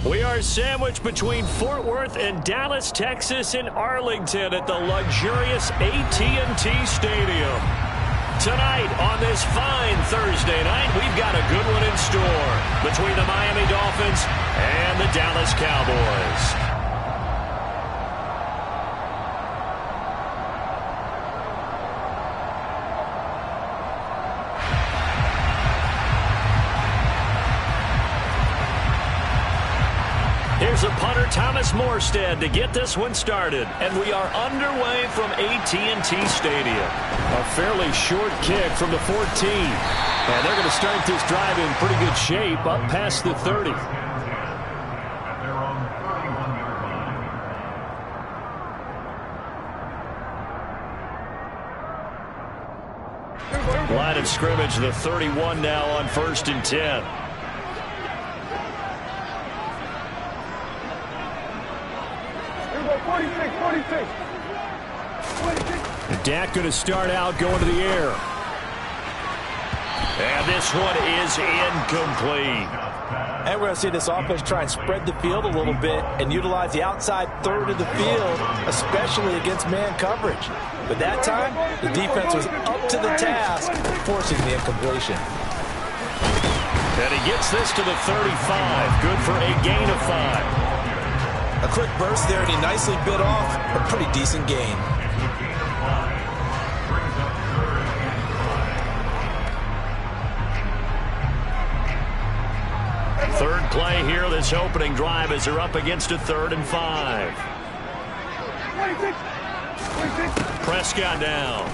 We are sandwiched between Fort Worth and Dallas, Texas in Arlington at the luxurious AT&T Stadium. Tonight on this fine Thursday night, we've got a good one in store between the Miami Dolphins and the Dallas Cowboys. Here's a punter, Thomas Morstead, to get this one started. And we are underway from AT&T Stadium. A fairly short kick from the 14. And they're going to start this drive in pretty good shape up past the 30. Line of scrimmage, the 31 now on 1st and 10. Dak going to start out going to the air. And this one is incomplete. And we're going to see this offense try and spread the field a little bit and utilize the outside third of the field, especially against man coverage. But that time, the defense was up to the task, forcing the incompletion. And he gets this to the 35. Good for a gain of 5. A quick burst there, and he nicely bit off a pretty decent gain. Third play here, this opening drive, as they're up against a 3rd and 5. Prescott down.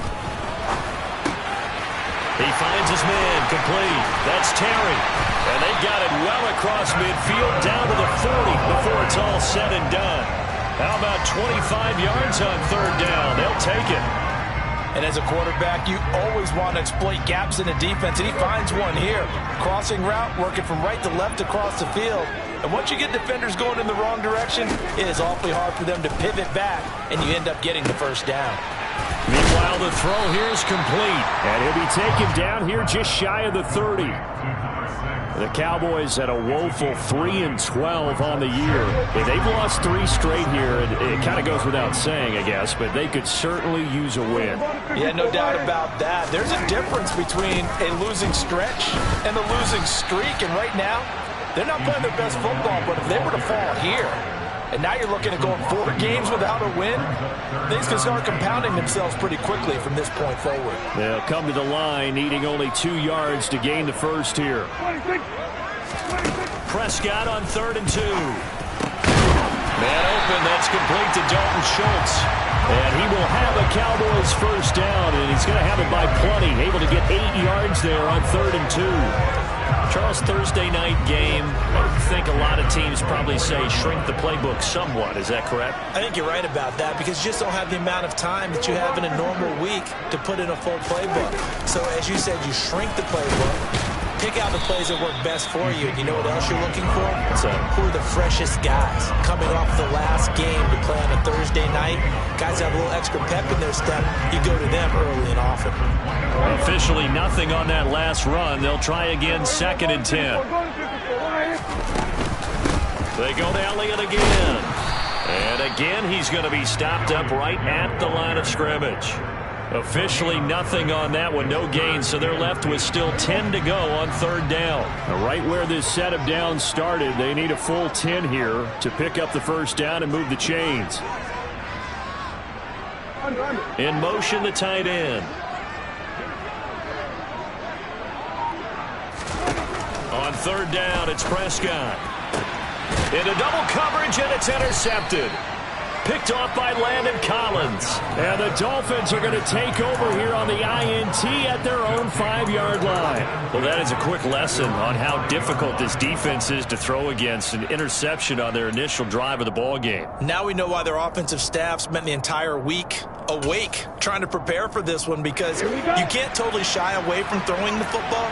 He finds his man, complete. That's Terry. And they got it well across midfield, down to the 40 before it's all said and done. How about 25 yards on 3rd down? They'll take it. And as a quarterback, you always want to exploit gaps in the defense, and he finds one here. Crossing route, working from right to left across the field. And once you get defenders going in the wrong direction, it is awfully hard for them to pivot back, and you end up getting the 1st down. Meanwhile, the throw here is complete, and he'll be taken down here just shy of the 30. The Cowboys had a woeful 3-12 on the year. They've lost 3 straight here, and it kind of goes without saying, I guess, but they could certainly use a win. Yeah, no doubt about that. There's a difference between a losing stretch and a losing streak, and right now, they're not playing their best football, but if they were to fall here, and now you're looking at going 4 games without a win, things can start compounding themselves pretty quickly from this point forward. They'll come to the line, needing only 2 yards to gain the 1st here. Prescott on 3rd and 2. Man open, that's complete to Dalton Schultz. And he will have a Cowboys 1st down, and he's going to have it by plenty. Able to get 8 yards there on 3rd and 2. Charles, Thursday night game, I think a lot of teams probably say shrink the playbook somewhat. Is that correct? I think you're right about that, because you just don't have the amount of time that you have in a normal week to put in a full playbook. So as you said, you shrink the playbook, pick out the plays that work best for you. And you know what else you're looking for? So who are the freshest guys coming off the last game to play on a Thursday night? Guys have a little extra pep in their step. You go to them early and often. Officially nothing on that last run. They'll try again, 2nd and 10. They go to Elliott again. And again, he's going to be stopped up right at the line of scrimmage. Officially nothing on that one, no gain, so they're left with still 10 to go on 3rd down. Now, right where this set of downs started, they need a full 10 here to pick up the 1st down and move the chains. In motion, the tight end. On 3rd down, it's Prescott. Into double coverage, and it's intercepted. Picked off by Landon Collins. And the Dolphins are going to take over here on the INT at their own 5-yard line. Well, that is a quick lesson on how difficult this defense is to throw against. An interception on their initial drive of the ball game. Now we know why their offensive staff spent the entire week awake trying to prepare for this one, because you can't totally shy away from throwing the football.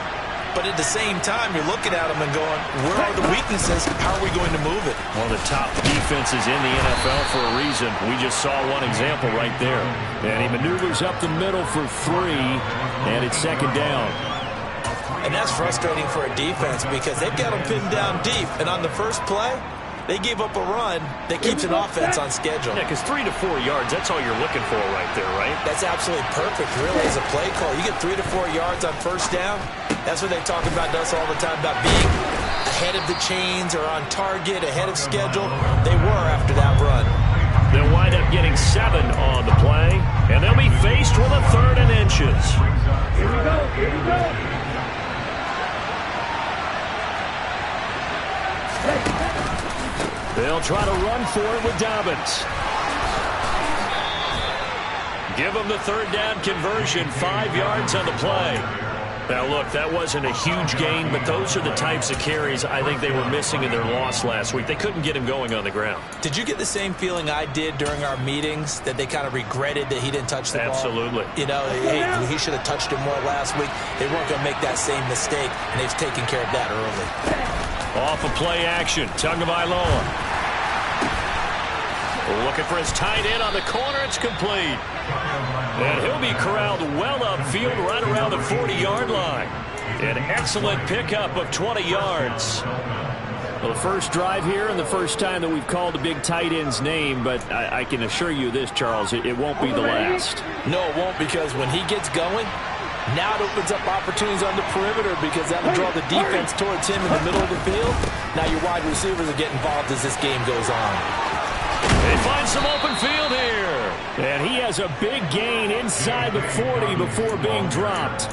But at the same time, you're looking at them and going, where are the weaknesses? How are we going to move it? One of the top defenses in the NFL for a reason. We just saw one example right there. And he maneuvers up the middle for 3, and it's 2nd down. And that's frustrating for a defense, because they've got them pinned down deep. And on the first play, They gave up a run that keeps an offense on schedule. Yeah, because 3 to 4 yards, that's all you're looking for right there, right? That's absolutely perfect, really, as a play call. You get 3 to 4 yards on first down. That's what they talk about to us all the time, about being ahead of the chains or on target, ahead of schedule. They were after that run. They'll wind up getting 7 on the play, and they'll be faced with a 3rd and inches. Here we go, here we go. They'll try to run for it with Dobbins. Give them the 3rd down conversion, 5 yards on the play. Now, look, that wasn't a huge gain, but those are the types of carries I think they were missing in their loss last week. They couldn't get him going on the ground. Did you get the same feeling I did during our meetings, that they kind of regretted that he didn't touch the ball? Absolutely. You know, he should have touched it more last week. They weren't going to make that same mistake, and they've taken care of that early. Off of play action, Tagovailoa. Looking for his tight end on the corner. It's complete. And he'll be corralled well upfield right around the 40-yard line. An excellent pickup of 20 yards. Well, the first drive here and the first time that we've called a big tight end's name, but I can assure you this, Charles, it won't be the last. No, it won't, because when he gets going, now it opens up opportunities on the perimeter, because that'll draw the defense towards him in the middle of the field. Now your wide receivers will get involved as this game goes on. They find some open field here. And he has a big gain inside the 40 before being dropped.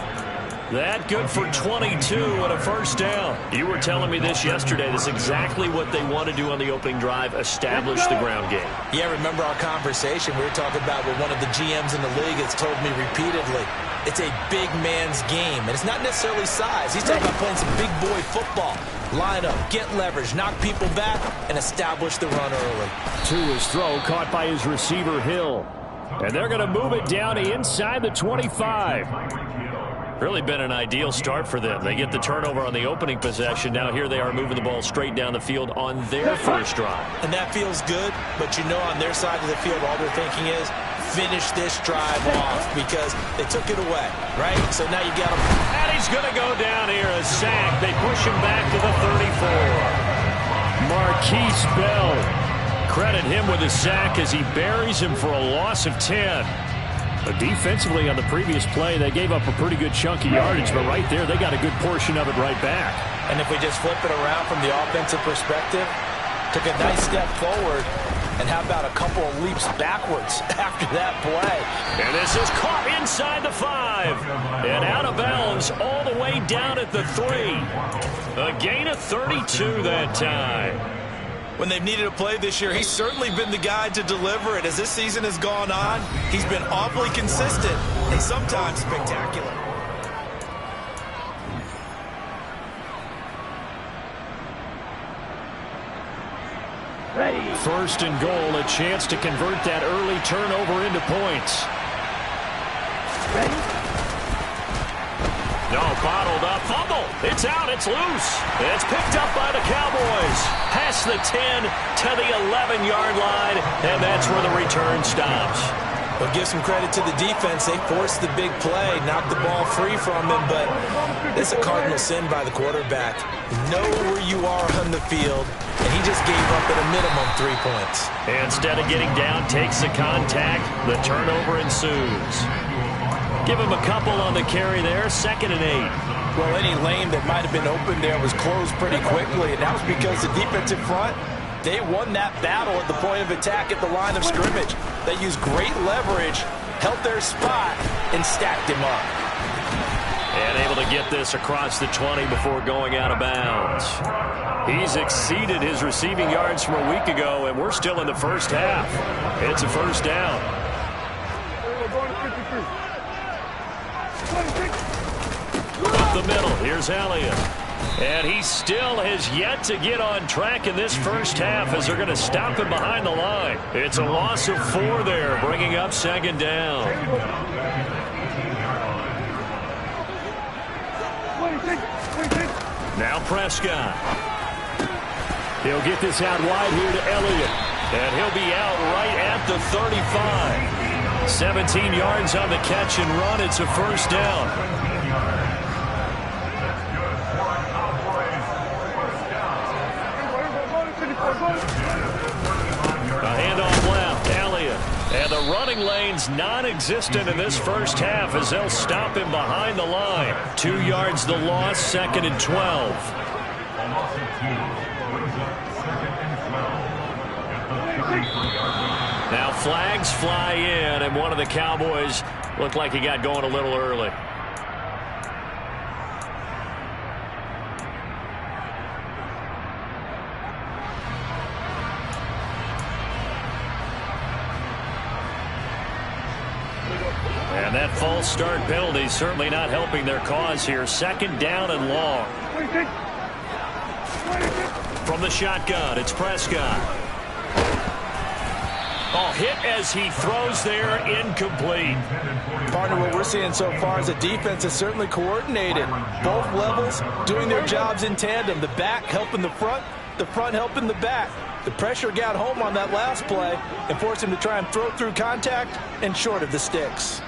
That good for 22 and a first down. You were telling me this yesterday. This is exactly what they want to do on the opening drive, establish the ground game. Yeah, remember our conversation? We were talking about what one of the GMs in the league has told me repeatedly. It's a big man's game, and it's not necessarily size. He's talking about playing some big boy football. Line up, get leverage, knock people back, and establish the run early. To his throw, caught by his receiver, Hill. And they're going to move it down to inside the 25. Really been an ideal start for them. They get the turnover on the opening possession. Now here they are moving the ball straight down the field on their first drive. And that feels good, but you know on their side of the field, all they're thinking is, finish this drive off, because they took it away, right? So now you got him. And he's going to go down here, a sack. They push him back to the 34. Marquise Bell. Credit him with a sack as he buries him for a loss of 10. But defensively on the previous play, they gave up a pretty good chunk of yardage, but right there, they got a good portion of it right back. And if we just flip it around from the offensive perspective, took a nice step forward, and how about a couple of leaps backwards after that play? And this is caught inside the 5. And out of bounds all the way down at the 3. A gain of 32 that time. When they've needed a play this year, he's certainly been the guy to deliver it. As this season has gone on, he's been awfully consistent and sometimes spectacular. Ready. First and goal, a chance to convert that early turnover into points. Ready. No, bottled up, fumble. It's out, it's loose. It's picked up by the Cowboys. Past the 10 to the 11-yard line, and that's where the return stops. Well, give some credit to the defense. They forced the big play, knocked the ball free from him, but it's a cardinal sin by the quarterback. Know where you are on the field, and he just gave up at a minimum 3 points. Instead of getting down, takes the contact. The turnover ensues. Give him a couple on the carry there, 2nd and 8. Well, any lane that might have been open there was closed pretty quickly, and that was because the defensive front, they won that battle at the point of attack at the line of scrimmage. They used great leverage, held their spot, and stacked him up. And able to get this across the 20 before going out of bounds. He's exceeded his receiving yards from a week ago, and we're still in the first half. It's a first down. Up the middle, here's Elliott. And he still has yet to get on track in this first half as they're going to stop him behind the line. It's a loss of 4 there, bringing up 2nd down. Now Prescott. He'll get this out wide here to Elliott. And he'll be out right at the 35. 17 yards on the catch and run. It's a first down. the running lane's non-existent in this first half as they'll stop him behind the line. 2 yards the loss, 2nd and 12. Now flags fly in, and one of the Cowboys looked like he got going a little early. And that false start penalty certainly not helping their cause here. 2nd down and long. From the shotgun, it's Prescott. Oh, hit as he throws there, incomplete. Partner, what we're seeing so far is the defense is certainly coordinated. Both levels doing their jobs in tandem. The back helping the front helping the back. The pressure got home on that last play and forced him to try and throw through contact and short of the sticks.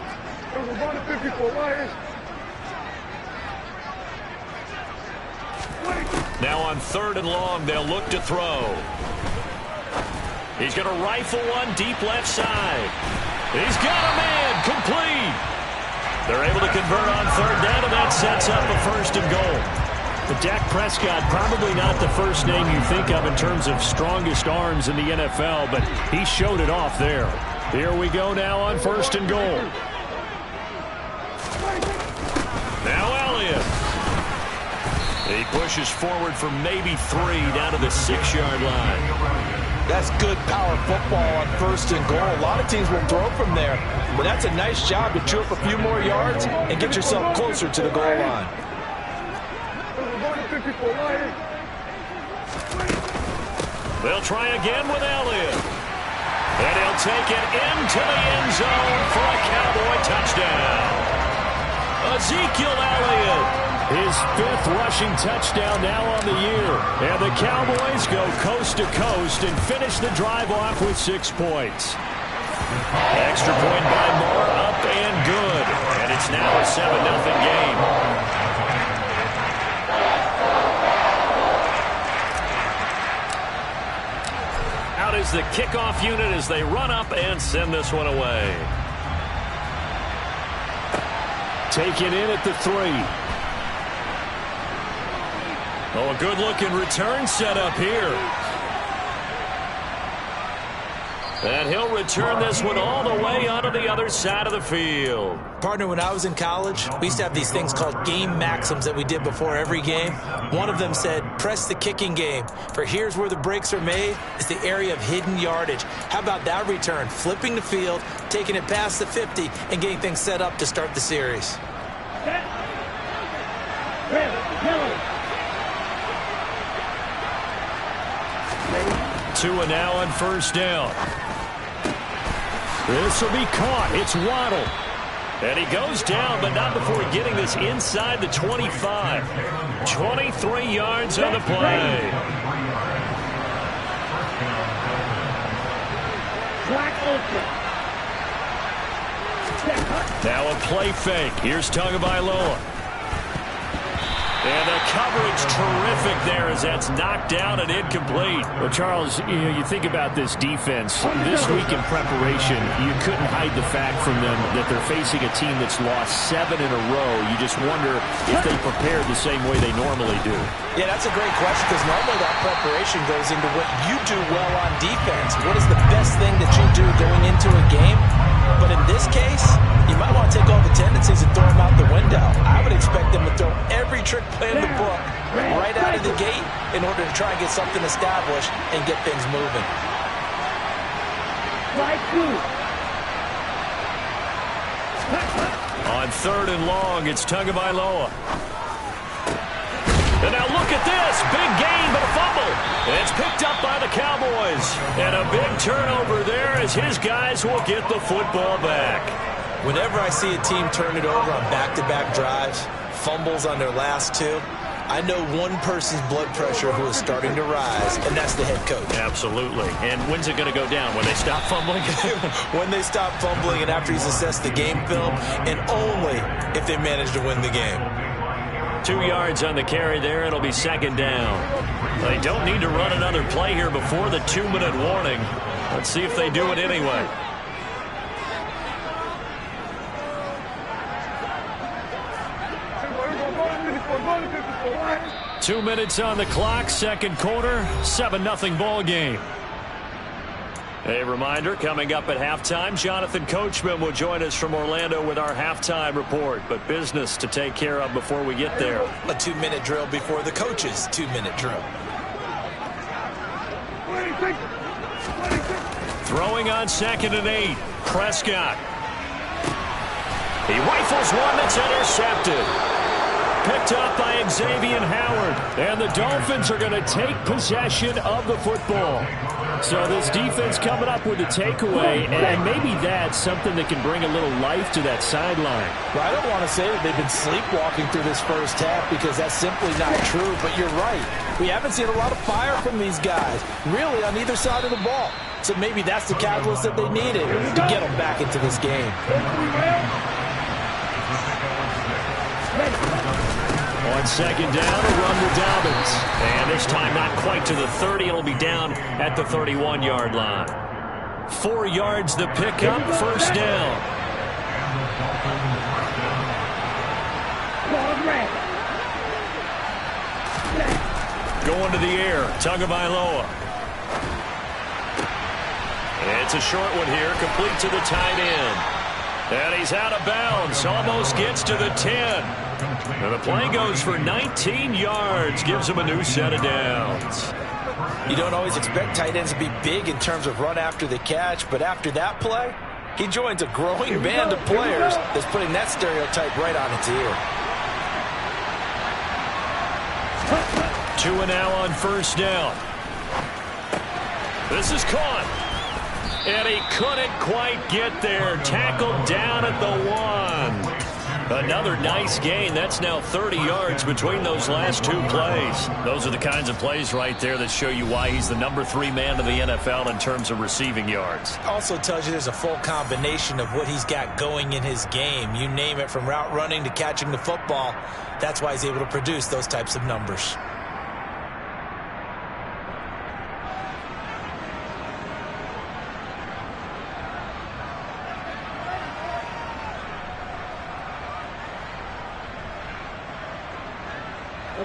Now on 3rd and long, they'll look to throw. He's going to rifle one deep left side. He's got a man, complete. They're able to convert on 3rd down, and that sets up a 1st and goal. But Dak Prescott, probably not the first name you think of in terms of strongest arms in the NFL, but he showed it off there. Here we go now on 1st and goal. Now Elliott. He pushes forward for maybe 3 down to the 6-yard line. That's good power football on 1st and goal. A lot of teams will throw from there, but that's a nice job to chew up a few more yards and get yourself closer to the goal line. They'll try again with Elliott. And he'll take it into the end zone for a Cowboy touchdown. Ezekiel Elliott. His 5th rushing touchdown now on the year. And the Cowboys go coast to coast and finish the drive off with 6 points. Extra point by Moore, up and good. And it's now a 7-0 game. Out is the kickoff unit as they run up and send this one away. Taken in at the 3. Oh, a good-looking return set up here. And he'll return this one all the way onto the other side of the field. Partner, when I was in college, we used to have these things called game maxims that we did before every game. One of them said, press the kicking game. For here's where the breaks are made. It's the area of hidden yardage. How about that return? Flipping the field, taking it past the 50, and getting things set up to start the series. Two and now on 1st down. This will be caught. It's Waddle. And he goes down, but not before getting this inside the 25. 23 yards on the play. Now a play fake. Here's Tagovailoa. And the coverage terrific there as that's knocked down and incomplete. Well, Charles, you think about this defense. This week in preparation, you couldn't hide the fact from them that they're facing a team that's lost 7 in a row. You just wonder if they prepared the same way they normally do. Yeah, that's a great question because normally that preparation goes into what you do well on defense. What is the best thing that you do going into a game? But in this case, you might want to take all the tendencies and throw them out the window. I would expect them to throw every trick play in the book right out of the gate in order to try and get something established and get things moving. On 3rd and long, it's Tagovailoa. And now look at this. Big gain, but a fumble. It's picked up by the Cowboys. And a big turnover there as his guys will get the football back. Whenever I see a team turn it over on back-to-back drives, fumbles on their last 2, I know one person's blood pressure who is starting to rise, and that's the head coach. Absolutely. And when's it going to go down? When they stop fumbling? When they stop fumbling and after he's assessed the game film, and only if they manage to win the game. 2 yards on the carry there. It'll be 2nd down. They don't need to run another play here before the 2-minute warning. Let's see if they do it anyway. 2 minutes on the clock, second quarter, 7-0 ball game. A reminder, coming up at halftime, Jonathan Coachman will join us from Orlando with our halftime report. But business to take care of before we get there. A 2-minute drill before the coach's 2-minute drill. Throwing on 2nd and 8. Prescott. He rifles one that's intercepted. Picked up by Xavier Howard. And the Dolphins are going to take possession of the football. So this defense coming up with a takeaway, and maybe that's something that can bring a little life to that sideline. Well, I don't want to say that they've been sleepwalking through this first half because that's simply not true, but you're right. We haven't seen a lot of fire from these guys, really, on either side of the ball. So maybe that's the catalyst that they needed to get them back into this game. On 2nd down, a run with Dobbins. And this time not quite to the 30. It'll be down at the 31-yard line. 4 yards the pickup, first down. Going to the air, Tagovailoa. It's a short one here, complete to the tight end. And he's out of bounds, almost gets to the 10. And the play goes for 19 yards, gives him a new set of downs. You don't always expect tight ends to be big in terms of run after the catch, but after that play, he joins a growing band of players that's putting that stereotype right on its ear. 2 now on first down. This is caught. And he couldn't quite get there. Tackled down at the 1. Another nice gain. That's now 30 yards between those last 2 plays. Those are the kinds of plays right there that show you why he's the number 3 man in the NFL in terms of receiving yards. Also tells you there's a full combination of what he's got going in his game. You name it, from route running to catching the football. That's why he's able to produce those types of numbers.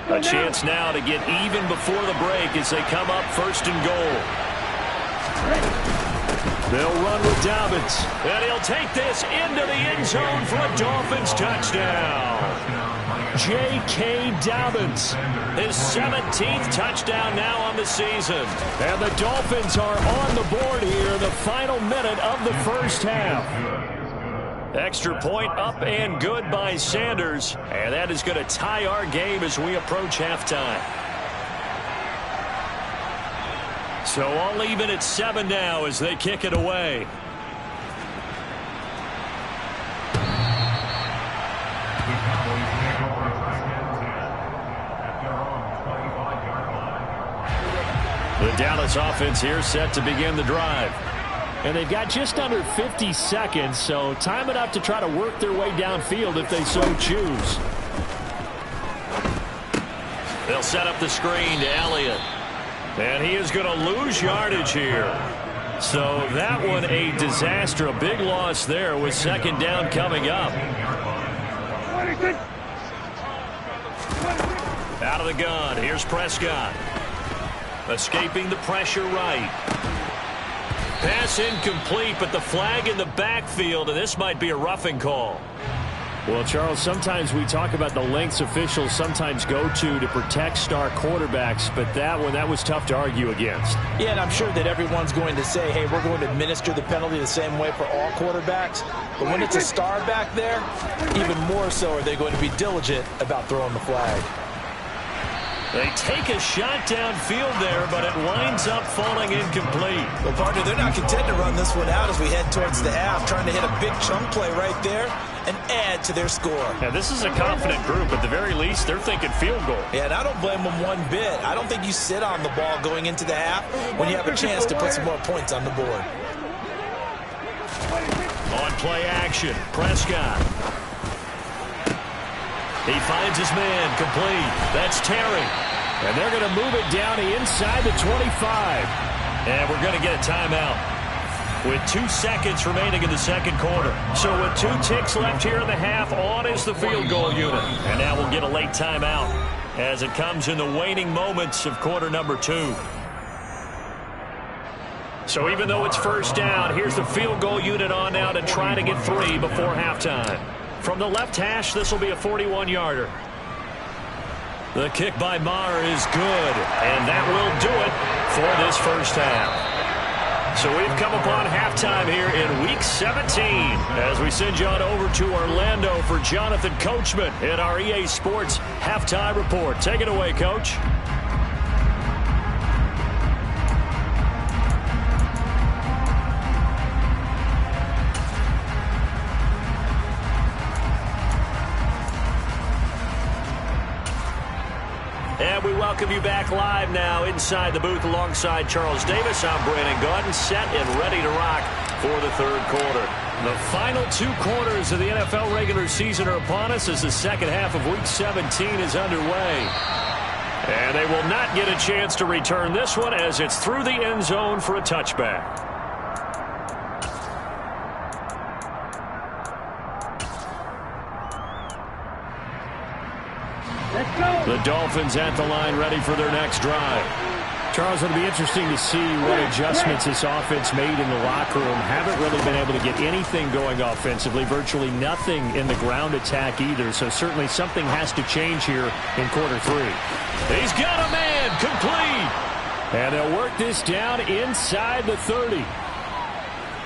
A chance now to get even before the break as they come up 1st and goal. They'll run with Dobbins. And he'll take this into the end zone for a Dolphins touchdown. J.K. Dobbins, his 17th touchdown now on the season. And the Dolphins are on the board here in the final minute of the first half. Extra point up and good by Sanders. And that is going to tie our game as we approach halftime. So all even at 7 now as they kick it away. The Dallas offense here set to begin the drive. And they've got just under 50 seconds, so time enough to try to work their way downfield if they so choose. They'll set up the screen to Elliott. And he is going to lose yardage here. So that one a disaster. A big loss there with 2nd down coming up. Out of the gun. Here's Prescott. Escaping the pressure right. Pass incomplete, but the flag in the backfield, and this might be a roughing call. Well, Charles, sometimes we talk about the lengths officials sometimes go to protect star quarterbacks, but that one, that was tough to argue against. Yeah, and I'm sure that everyone's going to say, hey, we're going to administer the penalty the same way for all quarterbacks. But when it's a star back there, even more so are they going to be diligent about throwing the flag. They take a shot downfield there, but it winds up falling incomplete. Well, partner, they're not content to run this one out as we head towards the half, trying to hit a big chunk play right there and add to their score. Yeah, this is a confident group. At the very least, they're thinking field goal. Yeah, and I don't blame them one bit. I don't think you sit on the ball going into the half when you have a chance to put some more points on the board. On play action, Prescott. He finds his man, complete. That's Terry. And they're going to move it down to inside the 25. And we're going to get a timeout with 2 seconds remaining in the second quarter. So with 2 ticks left here in the half, on is the field goal unit. And now we'll get a late timeout. as it comes in the waning moments of quarter number 2. So even though it's first down, here's the field goal unit on now to try to get 3 before halftime. From the left hash, this will be a 41-yarder. The kick by Maher is good, and that will do it for this first half. So we've come upon halftime here in Week 17 as we send you on over to Orlando for Jonathan Coachman in our EA Sports Halftime Report. Take it away, Coach. And we welcome you back live now inside the booth alongside Charles Davis. I'm Brandon Gaudin, set and ready to rock for the third quarter. The final 2 quarters of the NFL regular season are upon us as the second half of Week 17 is underway. And they will not get a chance to return this one as it's through the end zone for a touchback. The Dolphins at the line ready for their next drive. Charles, it'll be interesting to see what adjustments this offense made in the locker room. Haven't really been able to get anything going offensively, virtually nothing in the ground attack either. So certainly something has to change here in quarter 3. He's got a man, complete. And they'll work this down inside the 30.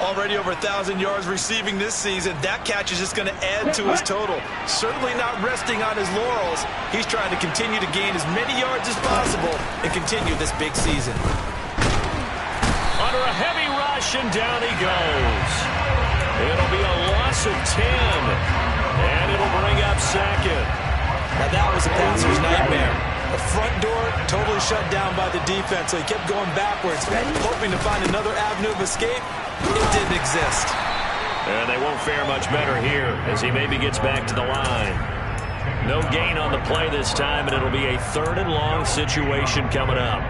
Already over 1,000 yards receiving this season. That catch is just going to add to his total. Certainly not resting on his laurels. He's trying to continue to gain as many yards as possible and continue this big season. Under a heavy rush, and down he goes. It'll be a loss of 10. And it'll bring up second. Now that was a passer's nightmare. The front door totally shut down by the defense, so he kept going backwards, hoping to find another avenue of escape. It didn't exist. And they won't fare much better here as he maybe gets back to the line. No gain on the play this time, and it'll be a 3rd and long situation coming up.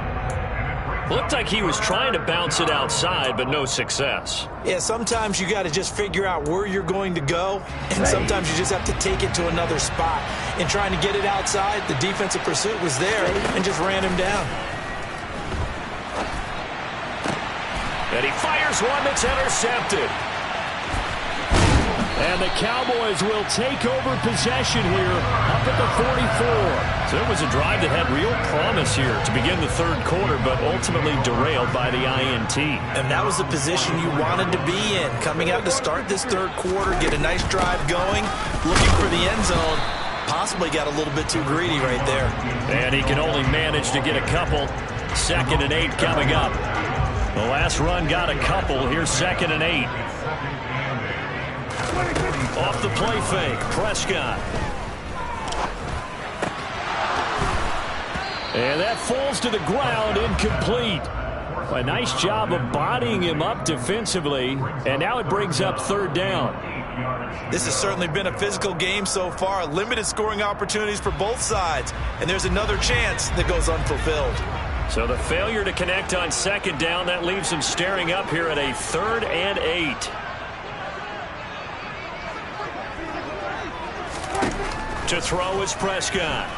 Looked like he was trying to bounce it outside, but no success. Yeah, sometimes you got to just figure out where you're going to go, and sometimes you just have to take it to another spot. In trying to get it outside, the defensive pursuit was there and just ran him down. And he fires one that's intercepted. And the Cowboys will take over possession here up at the 44. So it was a drive that had real promise here to begin the third quarter, but ultimately derailed by the INT. And that was the position you wanted to be in. Coming out to start this third quarter, get a nice drive going, looking for the end zone. Possibly got a little bit too greedy right there. And he can only manage to get a couple. 2nd and 8 coming up. The last run got a couple. Here's 2nd and 8. Off the play fake, Prescott. And that falls to the ground, incomplete. A nice job of bodying him up defensively, and now it brings up 3rd down. This has certainly been a physical game so far. Limited scoring opportunities for both sides, and there's another chance that goes unfulfilled. So the failure to connect on 2nd down, that leaves him staring up here at a 3rd and 8. To throw is Prescott.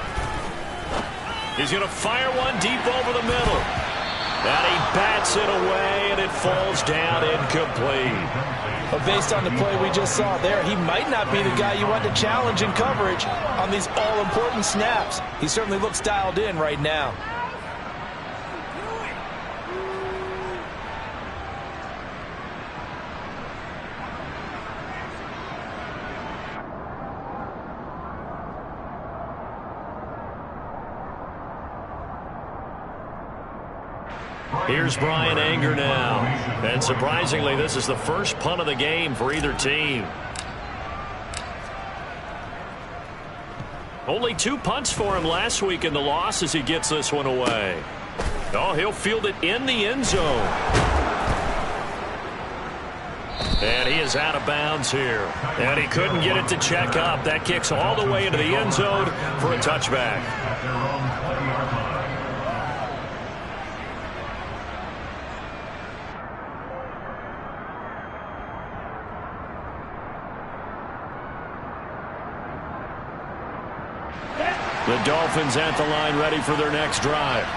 He's going to fire one deep over the middle. And he bats it away, and it falls down incomplete. But based on the play we just saw there, he might not be the guy you want to challenge in coverage on these all-important snaps. He certainly looks dialed in right now. Here's Brian Anger now. And surprisingly, this is the first punt of the game for either team. Only 2 punts for him last week in the loss as he gets this one away. Oh, he'll field it in the end zone. And he is out of bounds here. And he couldn't get it to check up. That kicks all the way into the end zone for a touchback. The Dolphins at the line ready for their next drive.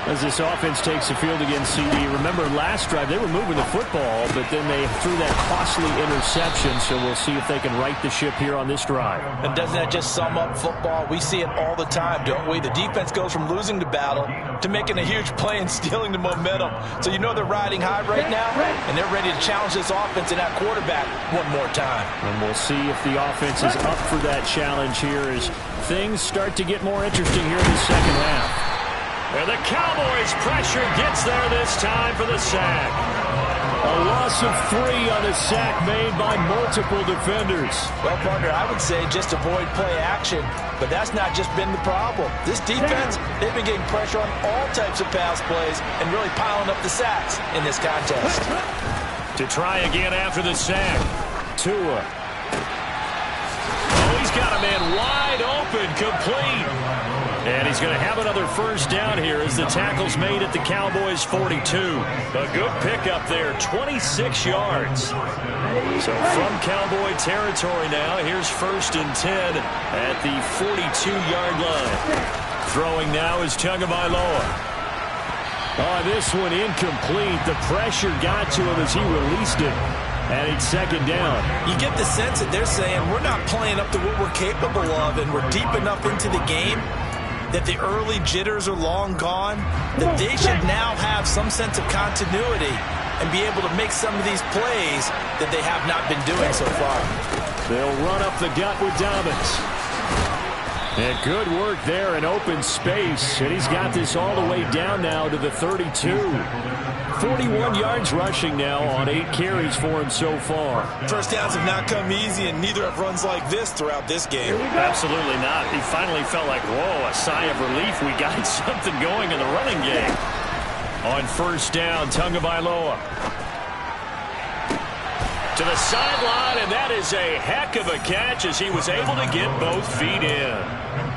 As this offense takes the field against CD, remember last drive they were moving the football, but then they threw that costly interception, so we'll see if they can right the ship here on this drive. And doesn't that just sum up football? We see it all the time, don't we? The defense goes from losing the battle to making a huge play and stealing the momentum. So you know they're riding high right now, and they're ready to challenge this offense and that quarterback one more time. And we'll see if the offense is up for that challenge here as things start to get more interesting here in the second half. And the Cowboys' pressure gets there this time for the sack. A loss of 3 on a sack made by multiple defenders. Well, partner, I would say just avoid play action, but that's not just been the problem. This defense, they've been getting pressure on all types of pass plays and really piling up the sacks in this contest. To try again after the sack. Tua. Oh, he's got a man wide open, complete. And he's going to have another first down here as the tackle's made at the Cowboys' 42. A good pickup there, 26 yards. So from Cowboy territory now, here's 1st and 10 at the 42-yard line. Throwing now is Tagovailoa. Oh, this one incomplete. The pressure got to him as he released it. And it's 2nd down. You get the sense that they're saying we're not playing up to what we're capable of, and we're deep enough into the game that the early jitters are long gone, that they should now have some sense of continuity and be able to make some of these plays that they have not been doing so far. They'll run up the gut with Dobbins. And good work there in open space. And he's got this all the way down now to the 32. 41 yards rushing now on 8 carries for him so far. First downs have not come easy, and neither have runs like this throughout this game. Absolutely not. He finally felt like, whoa, a sigh of relief. We got something going in the running game. On 1st down, Tagovailoa. To the sideline, and that is a heck of a catch as he was able to get both feet in.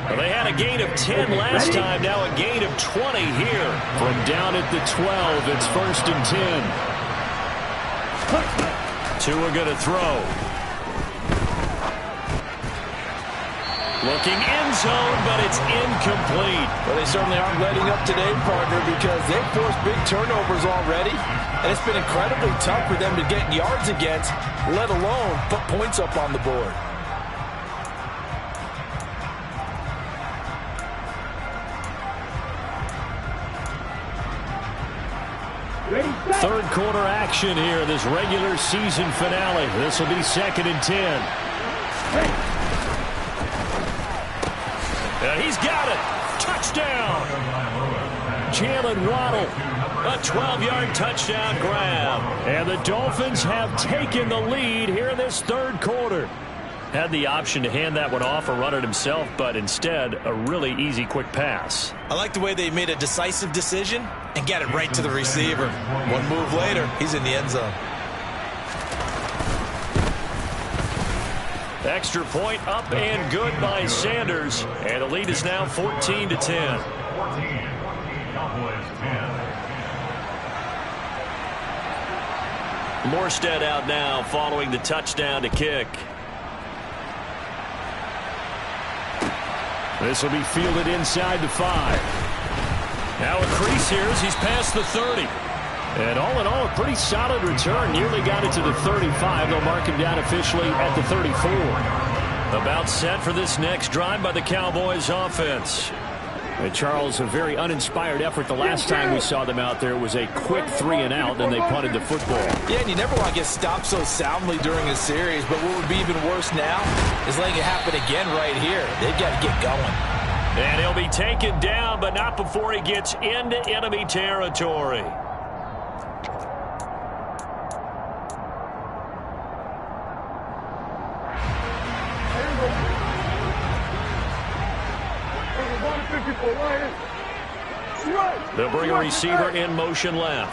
Well, they had a gain of 10 last time, now a gain of 20 here. From down at the 12, it's 1st and 10. Tua going to throw. Looking end zone, but it's incomplete. Well, they certainly aren't letting up today, partner, because they've forced big turnovers already. And it's been incredibly tough for them to get yards against, let alone put points up on the board. 3rd quarter action here, this regular season finale. This will be 2nd and 10. And he's got it. Touchdown. Jalen Waddle. A 12-yard touchdown grab. And the Dolphins have taken the lead here in this 3rd quarter. Had the option to hand that one off or run it himself, but instead a really easy quick pass. I like the way they made a decisive decision and got it right to the receiver. One move later, he's in the end zone. Extra point up and good by Sanders. And the lead is now 14-10. 14, Cowboys 10. Morstead out now following the touchdown to kick. This will be fielded inside the 5. Now a crease here as he's past the 30. And all in all, a pretty solid return. Nearly got it to the 35. They'll mark him down officially at the 34. About set for this next drive by the Cowboys offense. And Charles, a very uninspired effort. The last time we saw them out there was a quick 3-and-out, and they punted the football. Yeah, and you never want to get stopped so soundly during a series, but what would be even worse now is letting it happen again right here. They've got to get going. And he'll be taken down, but not before he gets into enemy territory. They'll bring a receiver in motion left.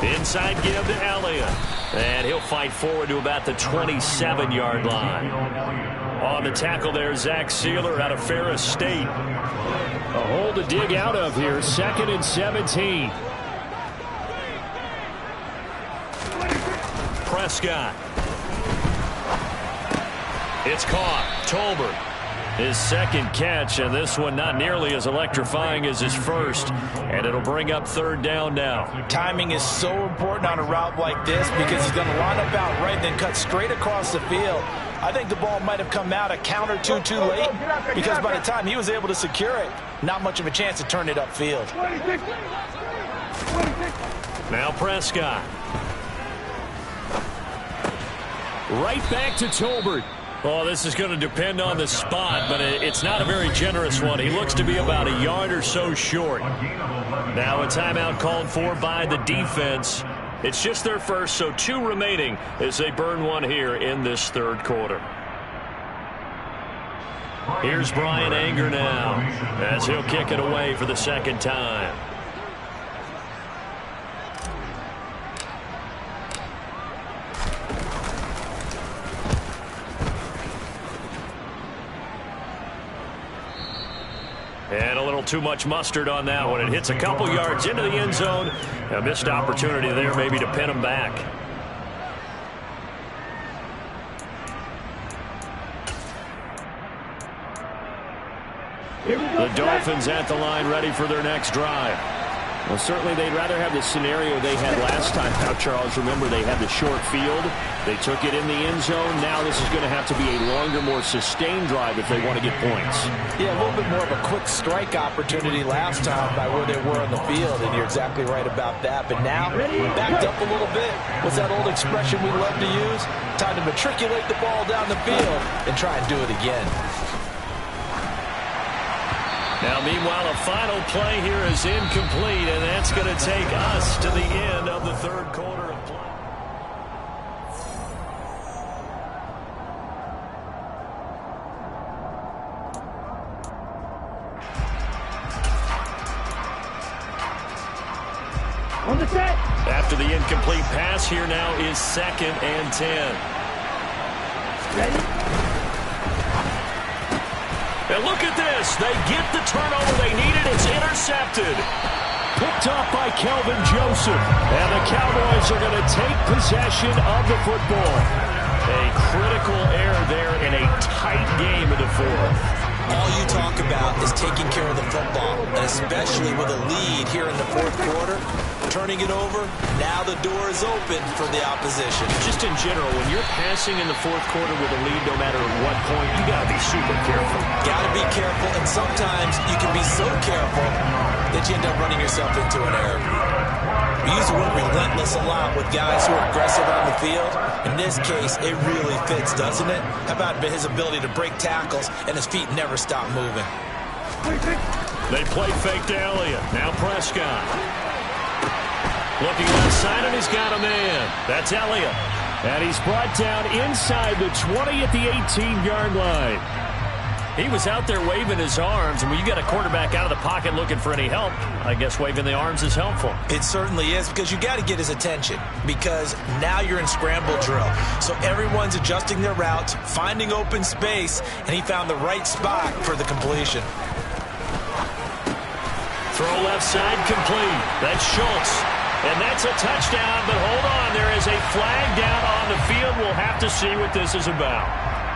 Inside give to Elliott. And he'll fight forward to about the 27-yard line. On the tackle there, Zach Sealer out of Ferris State. A hole to dig out of here. 2nd and 17. Prescott. It's caught. Tolbert. His second catch, and this one not nearly as electrifying as his first. And it'll bring up third down now. Timing is so important on a route like this because he's going to line up out right and then cut straight across the field. I think the ball might have come out a count or two too late because by the time he was able to secure it, not much of a chance to turn it upfield. Now Prescott. Right back to Tolbert. Oh, this is going to depend on the spot, but it's not a very generous one. He looks to be about a yard or so short. Now a timeout called for by the defense. It's just their first, so 2 remaining as they burn one here in this third quarter. Here's Brian Anger now as he'll kick it away for the second time. And a little too much mustard on that one. It hits a couple yards into the end zone. A missed opportunity there maybe to pin him back. The Dolphins at the line ready for their next drive. Well, certainly they'd rather have the scenario they had last time out, Charles. Remember, they had the short field. They took it in the end zone. Now this is going to have to be a longer, more sustained drive if they want to get points. Yeah, a little bit more of a quick strike opportunity last time by where they were on the field, and you're exactly right about that. But now, backed up a little bit. What's that old expression we love to use? Time to matriculate the ball down the field and try and do it again. Now, meanwhile, a final play here is incomplete, and that's going to take us to the end of the third quarter of play. On the set. After the incomplete pass, here now is 2nd and 10. Ready? And look at this. They get the turnover they needed. It's intercepted. Picked off by Kelvin Joseph. And the Cowboys are going to take possession of the football. A critical error there in a tight game in the fourth. All you talk about is taking care of the football, and especially with a lead here in the fourth quarter, turning it over, now the door is open for the opposition. Just in general, when you're passing in the fourth quarter with a lead, no matter at what point, you got to be super careful. Got to be careful, and sometimes you can be so careful that you end up running yourself into an error. We use the word relentless a lot with guys who are aggressive on the field. In this case, it really fits, doesn't it? How about his ability to break tackles and his feet never stop moving? They play fake to Elliott. Now Prescott. Looking outside, and he's got a man. That's Elliott. And he's brought down inside the 20 at the 18-yard line. He was out there waving his arms, and when you got a quarterback out of the pocket looking for any help, I guess waving the arms is helpful. It certainly is, because you got to get his attention, because now you're in scramble drill. So everyone's adjusting their routes, finding open space, and he found the right spot for the completion. Throw left side complete. That's Schultz. And that's a touchdown, but hold on, there is a flag down on the field. We'll have to see what this is about.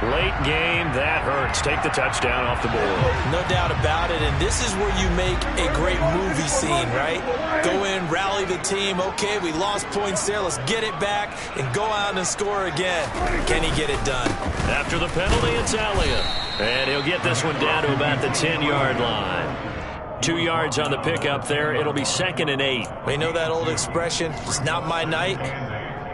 Late game, that hurts. Take the touchdown off the board. No doubt about it, and this is where you make a great movie scene, right? Go in, rally the team. Okay, we lost points there. Let's get it back and go out and score again. Can he get it done? After the penalty, it's Elliott. And he'll get this one down to about the 10-yard line. 2 yards on the pickup there. It'll be 2nd and 8. We know that old expression, it's not my night.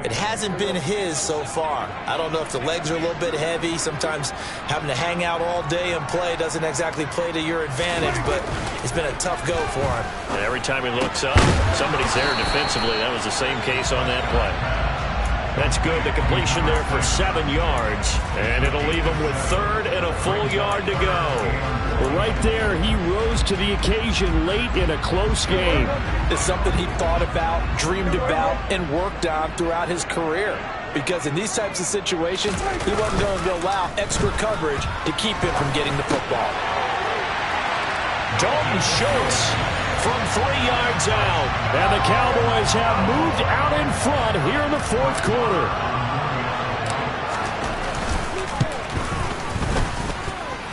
It hasn't been his so far. I don't know if the legs are a little bit heavy. Sometimes having to hang out all day and play doesn't exactly play to your advantage, but it's been a tough go for him. And every time he looks up, somebody's there defensively. That was the same case on that play. That's good. The completion there for 7 yards, and it'll leave him with 3rd and a full yard to go. Well, right there, he rose to the occasion late in a close game. It's something he thought about, dreamed about, and worked on throughout his career. Because in these types of situations, he wasn't going to allow extra coverage to keep him from getting the football. Dalton Schultz from 3 yards out. And the Cowboys have moved out in front here in the fourth quarter.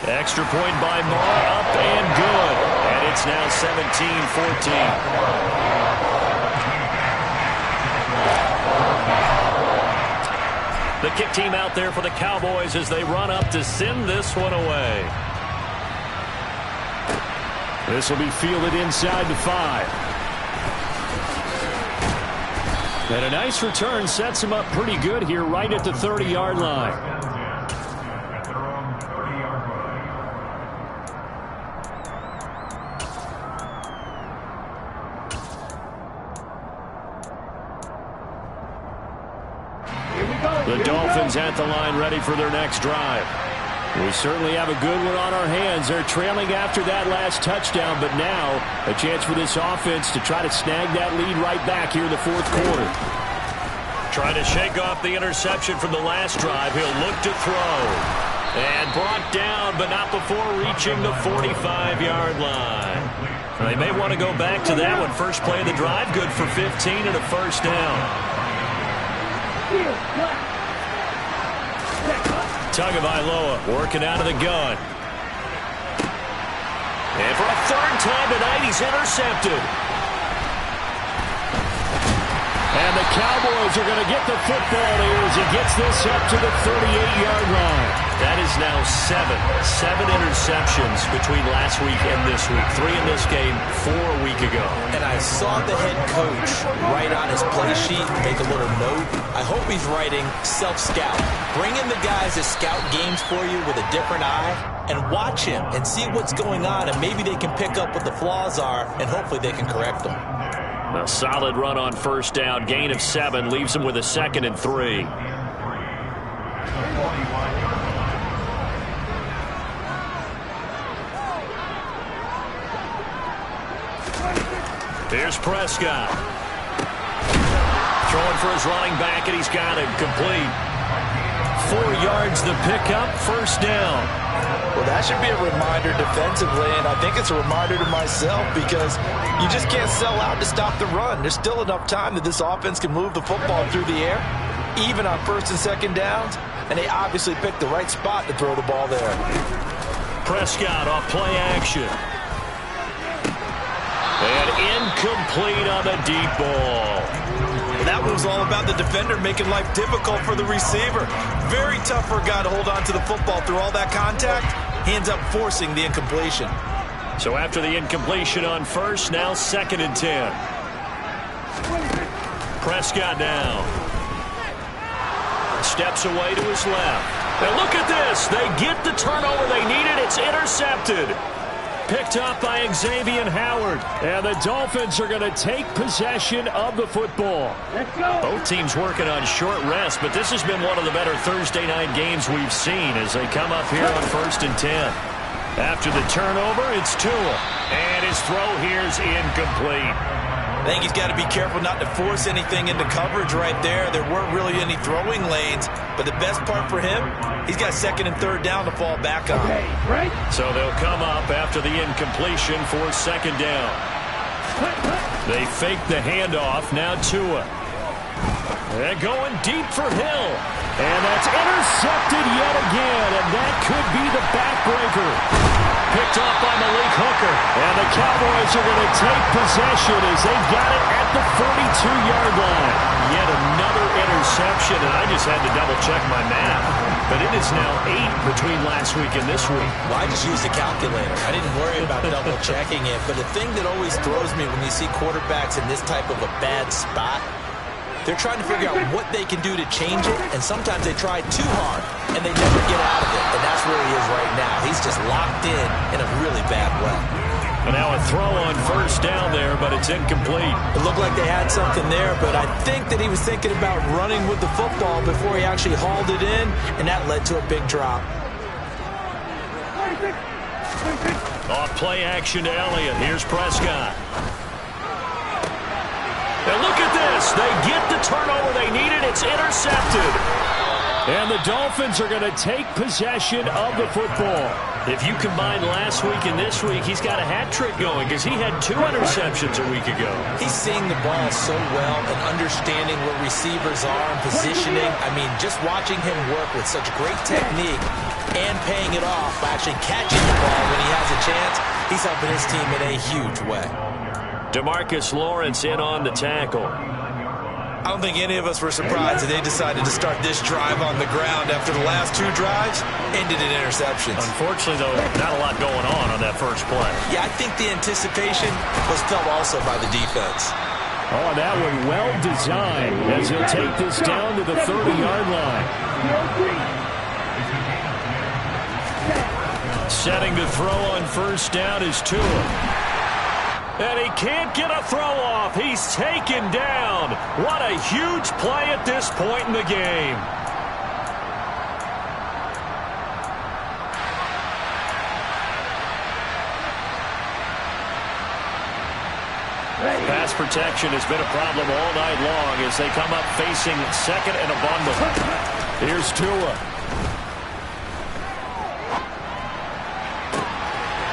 Extra point by Moore, up and good. And it's now 17-14. The kick team out there for the Cowboys as they run up to send this one away. This will be fielded inside the 5. And a nice return sets him up pretty good here right at the 30-yard line. The Dolphins at the line ready for their next drive. We certainly have a good one on our hands. They're trailing after that last touchdown, but now a chance for this offense to try to snag that lead right back here in the fourth quarter. Trying to shake off the interception from the last drive. He'll look to throw. And brought down, but not before reaching the 45-yard line. They may want to go back to that one. First play of the drive, good for 15 and a first down. Tagovailoa working out of the gun. And for a third time tonight, he's intercepted. And the Cowboys are going to get the football here as he gets this up to the 38-yard line. That is now seven interceptions between last week and this week. 3 in this game, 4 a week ago. And I saw the head coach write on his play sheet, make a little note. I hope he's writing self-scout. Bring in the guys that scout games for you with a different eye and watch him and see what's going on, and maybe they can pick up what the flaws are, and hopefully they can correct them. A solid run on first down. Gain of 7 leaves him with a 2nd and 3. Here's Prescott. Throwing for his running back, and he's got it complete. 4 yards the pickup, first down. Well, that should be a reminder defensively, and I think it's a reminder to myself because you just can't sell out to stop the run. There's still enough time that this offense can move the football through the air, even on first and second downs, and they obviously picked the right spot to throw the ball there. Prescott off play action. And incomplete on the deep ball. That was all about the defender making life difficult for the receiver. Very tough for a guy to hold on to the football through all that contact. He ends up forcing the incompletion. So after the incompletion on first, now 2nd and 10. Prescott down. Steps away to his left. And look at this. They get the turnover they needed. It's intercepted. Picked up by Xavier Howard. And the Dolphins are going to take possession of the football. Let's go. Both teams working on short rest, but this has been one of the better Thursday night games we've seen as they come up here on 1st and 10. After the turnover, it's Tua. And his throw here is incomplete. I think he's got to be careful not to force anything into coverage right there. There weren't really any throwing lanes, but the best part for him, he's got 2nd and 3rd down to fall back on. Okay, right. So they'll come up after the incompletion for 2nd down. They fake the handoff. Now Tua. They're going deep for Hill. And that's intercepted yet again, and that could be the backbreaker. Picked off by Malik Hooker. And the Cowboys are going to take possession as they've got it at the 42-yard line. Yet another interception, and I just had to double-check my math. But it is now 8 between last week and this week. Well, I just used a calculator. I didn't worry about double-checking it. But the thing that always throws me when you see quarterbacks in this type of a bad spot, they're trying to figure out what they can do to change it, and sometimes they try too hard, and they never get out of it. And that's where he is right now. He's just locked in a really bad way. And now a throw on first down there, but it's incomplete. It looked like they had something there, but I think that he was thinking about running with the football before he actually hauled it in, and that led to a big drop. Off play action to Elliott. Here's Prescott. And look at this. They get the turnover they needed. It's intercepted. And the Dolphins are going to take possession of the football. If you combine last week and this week, he's got a hat trick going because he had 2 interceptions a week ago. He's seeing the ball so well and understanding where receivers are and positioning. I mean, just watching him work with such great technique, and paying it off by actually catching the ball when he has a chance. He's helping his team in a huge way. DeMarcus Lawrence in on the tackle. I don't think any of us were surprised that they decided to start this drive on the ground after the last 2 drives ended in interceptions. Unfortunately, though, not a lot going on that first play. Yeah, I think the anticipation was felt also by the defense. Oh, that one well designed as he'll take this down to the 30-yard line. Setting to throw on first down is Tua. And he can't get a throw off. He's taken down. What a huge play at this point in the game. Pass protection has been a problem all night long as they come up facing second and a bundle. Here's Tua.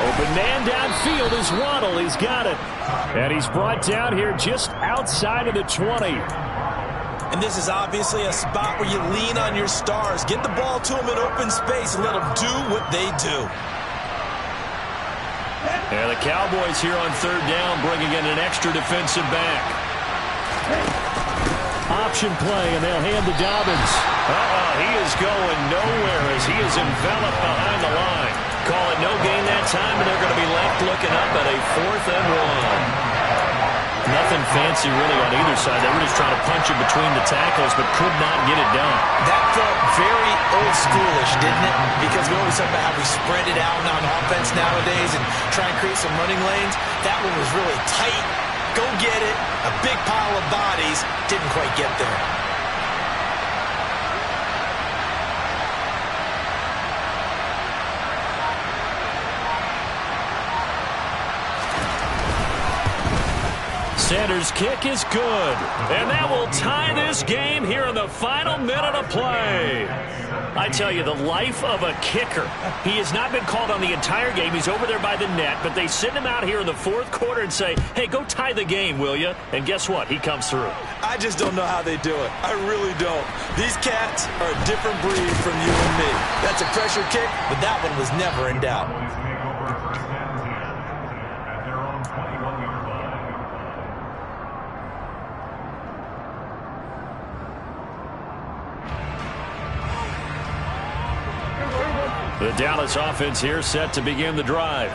Open man downfield is Waddle. He's got it. And he's brought down here just outside of the 20. And this is obviously a spot where you lean on your stars. Get the ball to them in open space and let them do what they do. And the Cowboys here on third down bringing in an extra defensive back. Option play, and they'll hand to Dobbins. He is going nowhere as he is enveloped behind the line. Call it no gain that time, and they're going to be left looking up at a 4th and 1. Nothing fancy really on either side. They were just trying to punch it between the tackles, but could not get it done. That felt very old schoolish, didn't it? Because we always talk about how we spread it out on offense nowadays and try and create some running lanes. That one was really tight. Go get it. A big pile of bodies. Didn't quite get there. Sanders' kick is good. And that will tie this game here in the final minute of play. I tell you, the life of a kicker. He has not been called on the entire game. He's over there by the net, but they send him out here in the 4th quarter and say, hey, go tie the game, will you? And guess what? He comes through. I just don't know how they do it. I really don't. These cats are a different breed from you and me. That's a pressure kick, but that one was never in doubt. The Dallas offense here set to begin the drive.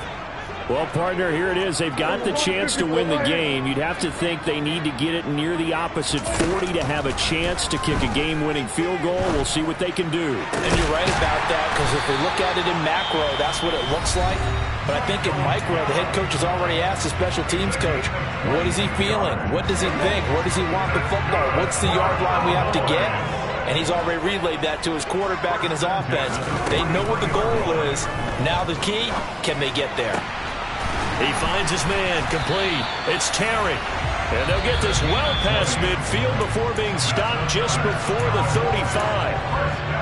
Well, partner, here it is. They've got the chance to win the game. You'd have to think they need to get it near the opposite 40 to have a chance to kick a game-winning field goal. We'll see what they can do. And you're right about that, because if they look at it in macro, that's what it looks like. But I think in micro, the head coach has already asked the special teams coach, what is he feeling? What does he think? Where does he want the football? What's the yard line we have to get? And he's already relayed that to his quarterback and his offense. They know what the goal is. Now the key, can they get there? He finds his man, complete. It's Terry. And they'll get this well past midfield before being stopped just before the 35.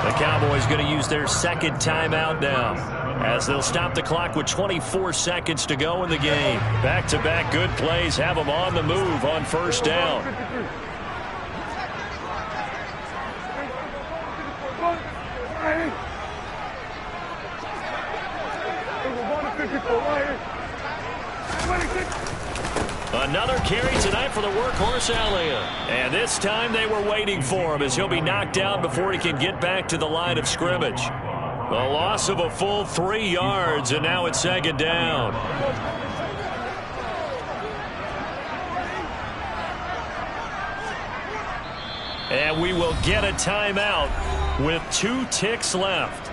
The Cowboys going to use their second timeout now, as they'll stop the clock with 24 seconds to go in the game. Back-to-back good plays have them on the move on first down. Another carry tonight for the workhorse Elliott. And this time they were waiting for him as he'll be knocked down before he can get back to the line of scrimmage. A loss of a full 3 yards, and now it's second down. And we will get a timeout with 2 ticks left.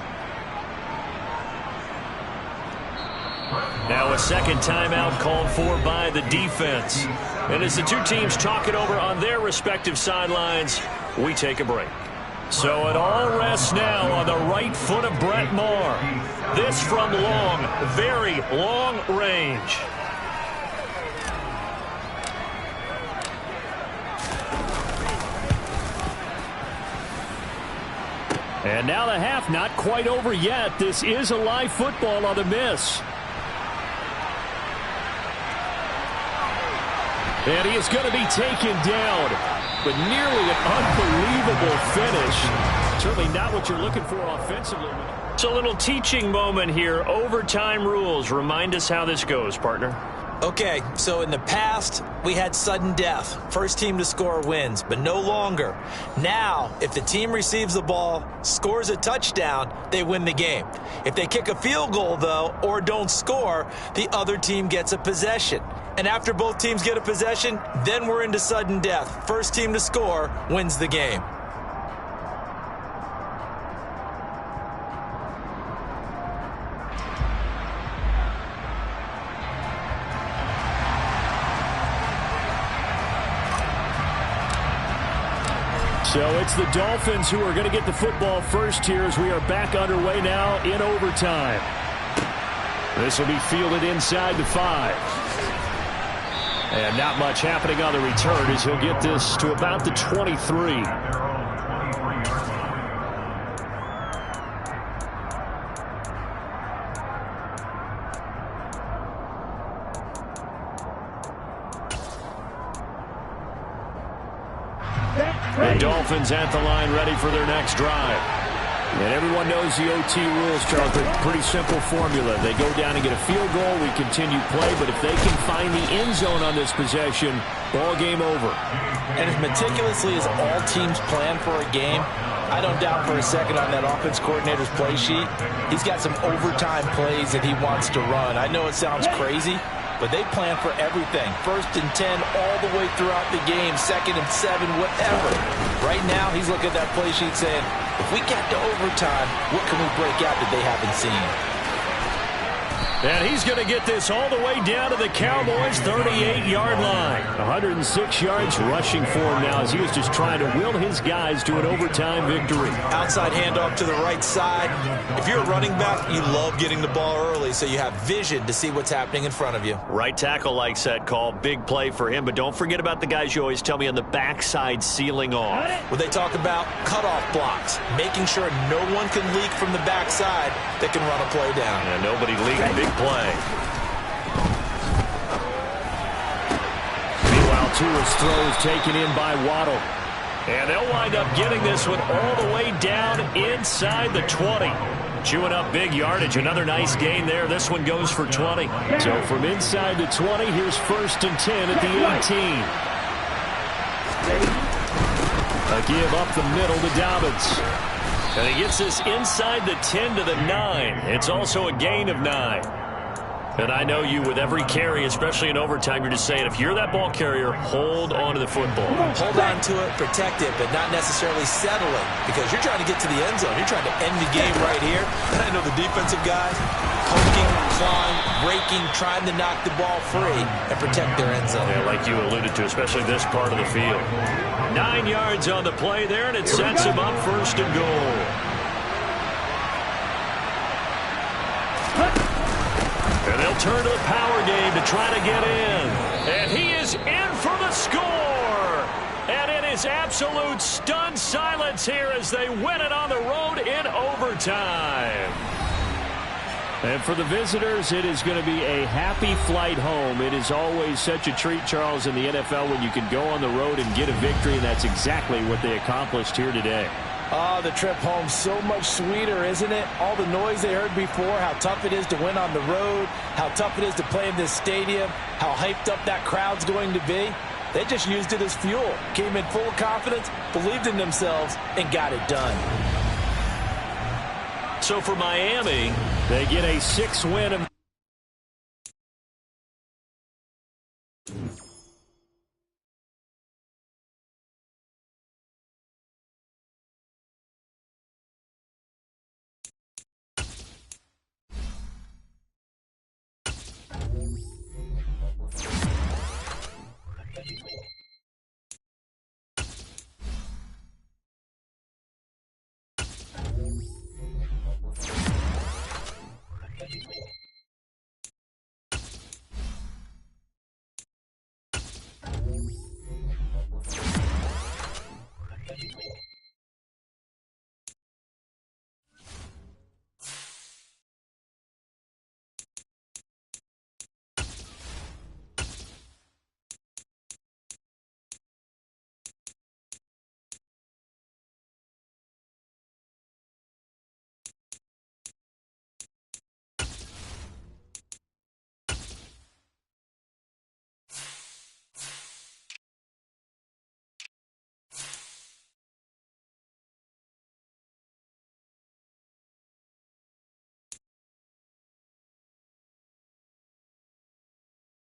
Now a second timeout called for by the defense. And as the two teams talk it over on their respective sidelines, we take a break. So it all rests now on the right foot of Brett Maher. This from long, very long range. And now the half not quite over yet. This is a live football on the miss. And he is going to be taken down. But nearly an unbelievable finish Certainly not what you're looking for offensively. It's a little teaching moment here. Overtime rules. Remind us how this goes, partner. Okay, so in the past, we had sudden death. First team to score wins, but no longer. Now, if the team receives the ball, scores a touchdown, they win the game. If they kick a field goal, though, or don't score, the other team gets a possession. And after both teams get a possession, then we're into sudden death. First team to score wins the game. So it's the Dolphins who are going to get the football first here as we are back underway now in overtime. This will be fielded inside the 5. And not much happening on the return as he'll get this to about the 23. The Dolphins at the line ready for their next drive. And everyone knows the OT rules, Charles. Pretty simple formula. They go down and get a field goal. We continue play. But if they can find the end zone on this possession, ball game over. And as meticulously as all teams plan for a game, I don't doubt for a second on that offense coordinator's play sheet, he's got some overtime plays that he wants to run. I know it sounds crazy, but they plan for everything. 1st and 10 all the way throughout the game, 2nd and 7, whatever. Right now, he's looking at that play sheet saying, if we get to overtime, what can we break out that they haven't seen? And he's going to get this all the way down to the Cowboys' 38-yard line. 106 yards rushing for him now as he was just trying to will his guys to an overtime victory. Outside handoff to the right side. If you're a running back, you love getting the ball early so you have vision to see what's happening in front of you. Right tackle likes that call. Big play for him. But don't forget about the guys you always tell me on the backside sealing off. Well, they talk about cutoff blocks, making sure no one can leak from the backside that can run a play down. And nobody leaked. Big play. Meanwhile, Tua's throws taken in by Waddle. And they'll wind up getting this one all the way down inside the 20. Chewing up big yardage. Another nice gain there. This one goes for 20. So from inside the 20, here's 1st and 10 at the 18. A give up the middle to Dobbins. And he gets this inside the 10 to the 9. It's also a gain of 9. And I know you, with every carry, especially in overtime, you're just saying, if you're that ball carrier, hold on to the football. Hold on to it, protect it, but not necessarily settle it, because you're trying to get to the end zone. You're trying to end the game right here. And I know the defensive guys, poking, clawing, breaking, trying to knock the ball free and protect their end zone. Yeah, like you alluded to, especially this part of the field. 9 yards on the play there, and it sets him up 1st and goal. And they'll turn to the power game to try to get in. And he is in for the score. And it is absolute stunned silence here as they win it on the road in overtime. And for the visitors, it is going to be a happy flight home. It is always such a treat, Charles, in the NFL when you can go on the road and get a victory, and that's exactly what they accomplished here today. Oh, the trip home so much sweeter, isn't it? All the noise they heard before, how tough it is to win on the road, how tough it is to play in this stadium, how hyped up that crowd's going to be. They just used it as fuel, came in full of confidence, believed in themselves, and got it done. So for Miami, they get a 6th win.